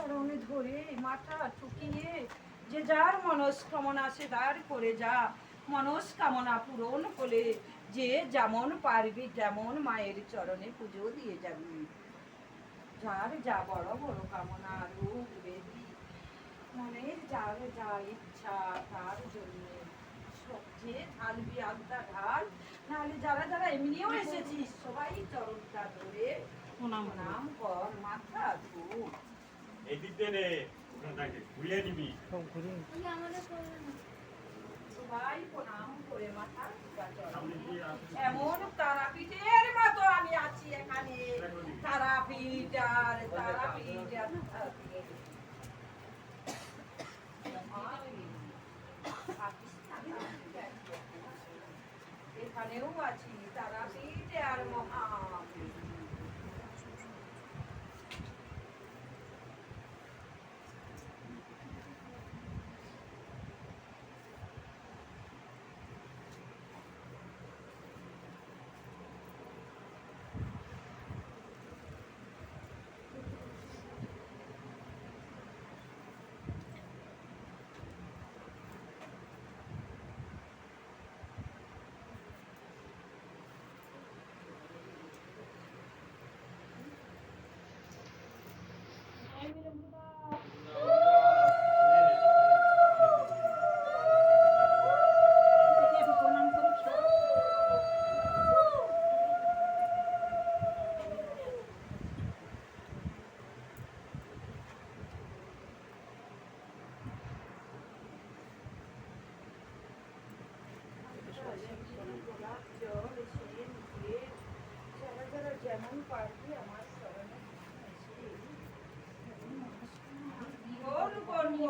চরণে ধরে মাথা ঠুকিয়ে যে যার মনস্কামনা সে দাঁড় করে যা, মনস্কামনা পূরণ করে যে যেমন পারবি তেমন মায়ের চরণে পুজো দিয়ে যাবি। যার যা বড় বড় কামনা, রোগ ব্যাধি, মনের যার যা ইচ্ছা তার জন্য যে ঢালবি আড্ডা ঢাল, নাহলে যারা যারা এমনিও এসেছিস সবাই চরণটা ধরে প্রণাম কর, মাথা ধু। এদিকে রে ওখানটাকে ঘুরিয়ে নিবি। সবাই প্রণাম করে মাথা এমন তারাপীঠের মতো আমি আছি এখানে। তারাপীঠ আর তারাপীঠ এখানেও আছি তারাপীঠ আর মহাপীঠ। যেমন পারবি আমার চরণে করবো।